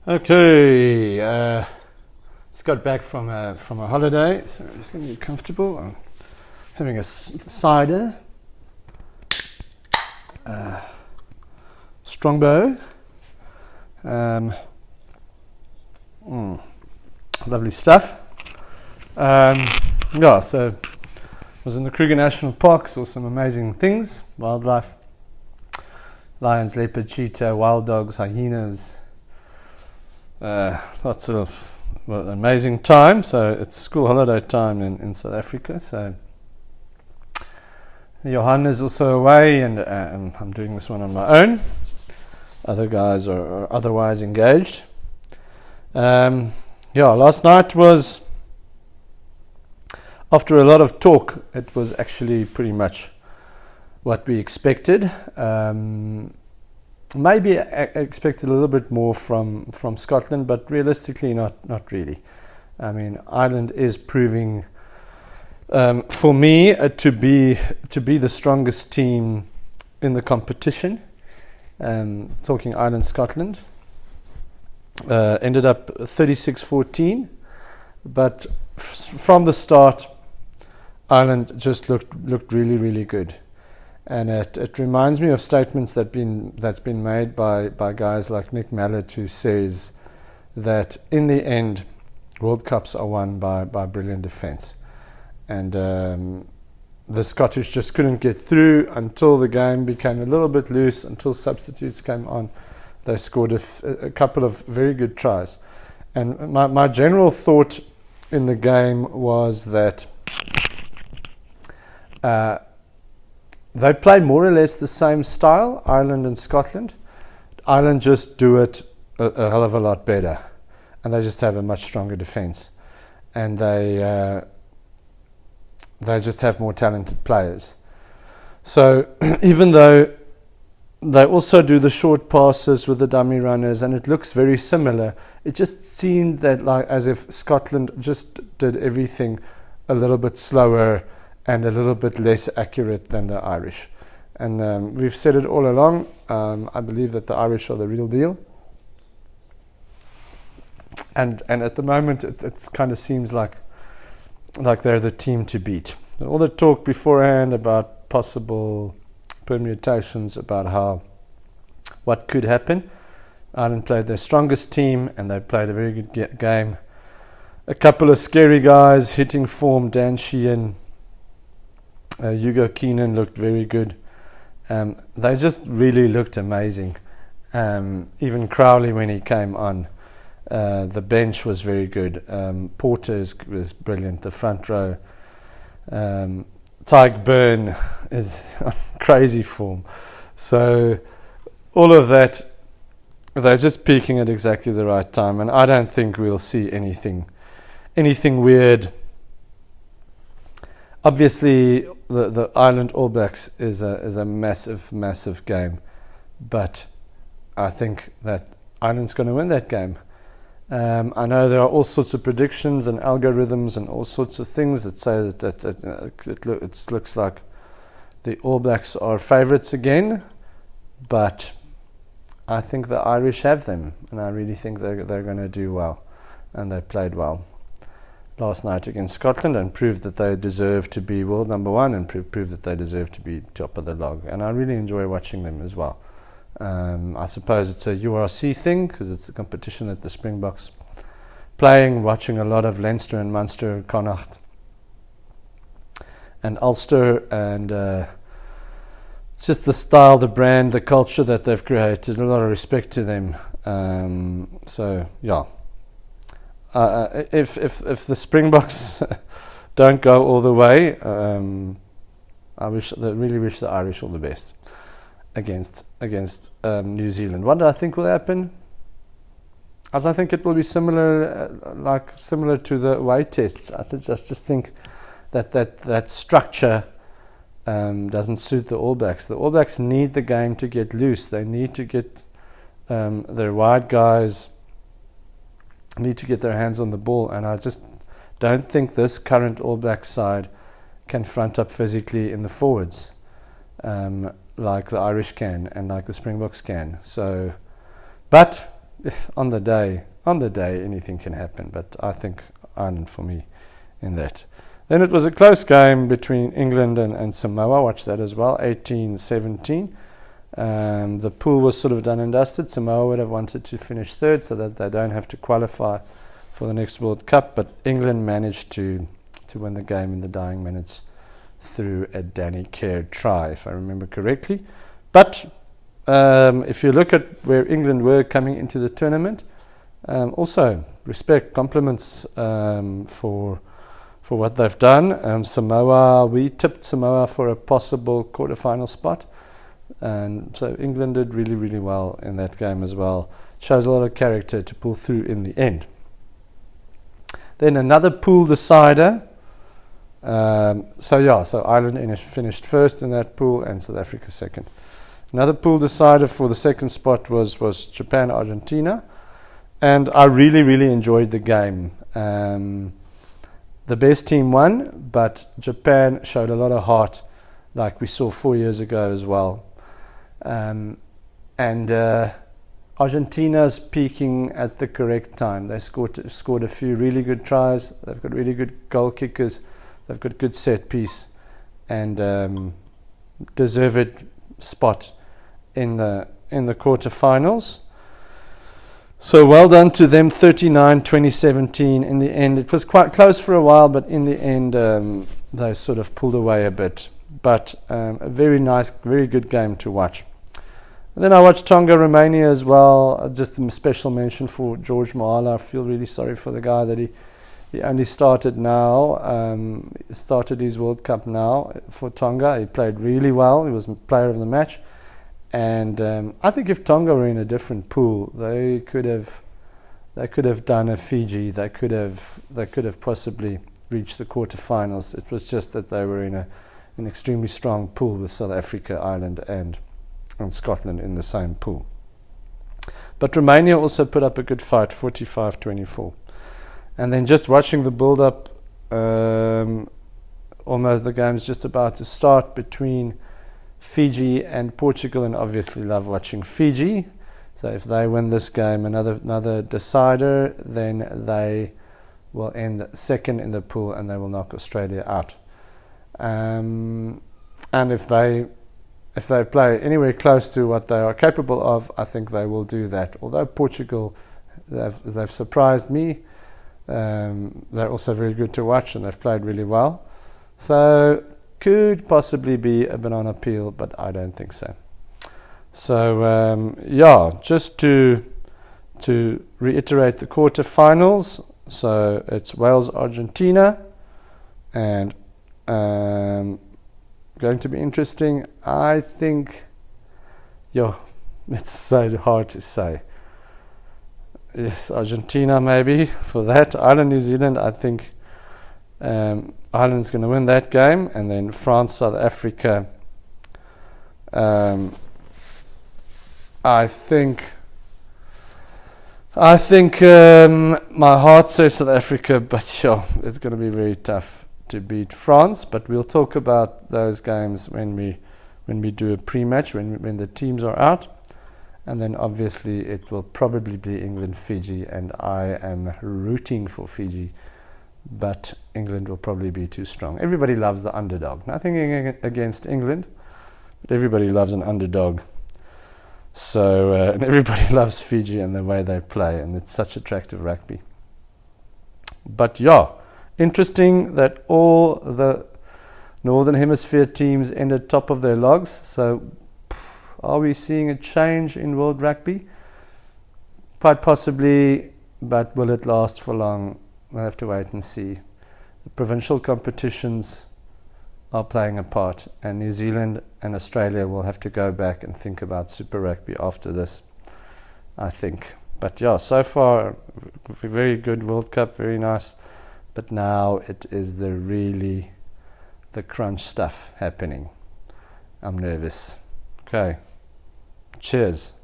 Okay, just got back from a holiday, so I'm just going to get comfortable. I'm having a cider, Strongbow, lovely stuff. So was in the Kruger National Park, saw some amazing things, wildlife, lions, leopard, cheetah, wild dogs, hyenas. Lots of amazing time. So it's school holiday time in South Africa. So Johan is also away, and I'm doing this one on my own. Other guys are otherwise engaged. Last night was, after a lot of talk, it was actually pretty much what we expected. Maybe I expected a little bit more from Scotland, but realistically not really. I mean, Ireland is proving for me to be the strongest team in the competition. Talking Ireland-Scotland, ended up 36-14, but from the start, Ireland just looked really, really good. And it reminds me of statements that's been made by guys like Nick Mallett, who says that in the end, World Cups are won by brilliant defence. And the Scottish just couldn't get through until the game became a little bit loose, until substitutes came on. They scored a couple of very good tries. And my general thought in the game was that they play more or less the same style, Ireland and Scotland. Ireland just do it a hell of a lot better, and they just have a much stronger defence, and they just have more talented players. So even though they also do the short passes with the dummy runners, and it looks very similar, it just seemed that like as if Scotland just did everything a little bit slower and a little bit less accurate than the Irish. And we've said it all along. I believe that the Irish are the real deal. And at the moment, it kind of seems like they're the team to beat. All the talk beforehand about possible permutations about what could happen. Ireland played their strongest team, and they played a very good game. A couple of scary guys hitting form. Dan Sheehan, Hugo Keenan looked very good. They just really looked amazing. Even Crowley, when he came on, the bench was very good. Porter was brilliant. The front row, Tyke Byrne is on crazy form. So all of that, they're just peaking at exactly the right time, and I don't think we'll see anything weird. Obviously, the Ireland All Blacks is a massive game, but I think that Ireland's going to win that game. I know there are all sorts of predictions and algorithms and all sorts of things that say that it looks like the All Blacks are favourites again, but I think the Irish have them, and I really think they're going to do well, and they played well last night against Scotland and proved that they deserve to be world number one, and proved that they deserve to be top of the log. And I really enjoy watching them as well. I suppose it's a URC thing because it's a competition that the Springboks playing, watching a lot of Leinster and Munster, Connacht and Ulster, and just the style, the brand, the culture that they've created. A lot of respect to them. If the Springboks don't go all the way, I really wish the Irish all the best against New Zealand. What do I think will happen? As I think it will be similar to the away tests. I just think that structure doesn't suit the All Blacks. The All Blacks need the game to get loose. They need to get their wide guys need to get their hands on the ball, and I just don't think this current All Black side can front up physically in the forwards like the Irish can and like the Springboks can. So, but on the day, anything can happen. But I think Ireland for me in that. Then it was a close game between England and Samoa. Watch that as well, 18-17. The pool was sort of done and dusted. Samoa would have wanted to finish third so that they don't have to qualify for the next World Cup. But England managed to win the game in the dying minutes through a Danny Kerr try, if I remember correctly. But if you look at where England were coming into the tournament, also respect, compliments for what they've done. Samoa, we tipped Samoa for a possible quarterfinal spot, and so England did really, really well in that game as well. Shows a lot of character to pull through in the end. Then another pool decider. So Ireland finished first in that pool and South Africa second. Another pool decider for the second spot was Japan, Argentina, and I really, really enjoyed the game. The best team won, but Japan showed a lot of heart, like we saw 4 years ago as well. And Argentina's peaking at the correct time. They scored a few really good tries. They've got really good goal kickers. They've got good set piece, and deserved spot in the quarterfinals. So well done to them, 39-2017 in the end. It was quite close for a while, but in the end they sort of pulled away a bit. But a very nice, very good game to watch. And then I watched Tonga-Romania as well. Just a special mention for George Moala. I feel really sorry for the guy that he only started now, started his World Cup now for Tonga. He played really well. He was player of the match. And I think if Tonga were in a different pool, they could have done a Fiji. They could have possibly reached the quarterfinals. It was just that they were in an extremely strong pool with South Africa, Ireland, and Scotland in the same pool. But Romania also put up a good fight, 45-24. And then just watching the build-up, almost the game's just about to start between Fiji and Portugal, and obviously love watching Fiji. So if they win this game, another decider, then they will end second in the pool and they will knock Australia out. And if they play anywhere close to what they are capable of, I think they will do that. Although Portugal, they've surprised me. They're also very good to watch and they've played really well. So could possibly be a banana peel, but I don't think so. So just to reiterate the quarterfinals. So it's Wales, Argentina, and going to be interesting. I think, it's so hard to say. Yes, Argentina maybe for that. Ireland, New Zealand, I think Ireland's going to win that game. And then France, South Africa, I think my heart says South Africa, but it's going to be very tough to beat France. But we'll talk about those games when we do a pre-match, when the teams are out. And then obviously it will probably be England, Fiji, and I am rooting for Fiji, but England will probably be too strong. Everybody loves the underdog. Nothing against England, but everybody loves an underdog. So and everybody loves Fiji and the way they play, and it's such attractive rugby. But interesting that all the Northern Hemisphere teams ended top of their logs. So are we seeing a change in world rugby? Quite possibly, but will it last for long? We'll have to wait and see. The provincial competitions are playing a part, and New Zealand and Australia will have to go back and think about Super Rugby after this, I think. But so far, very good World Cup, very nice. But now it is the crunch stuff happening. I'm nervous. Okay. Cheers.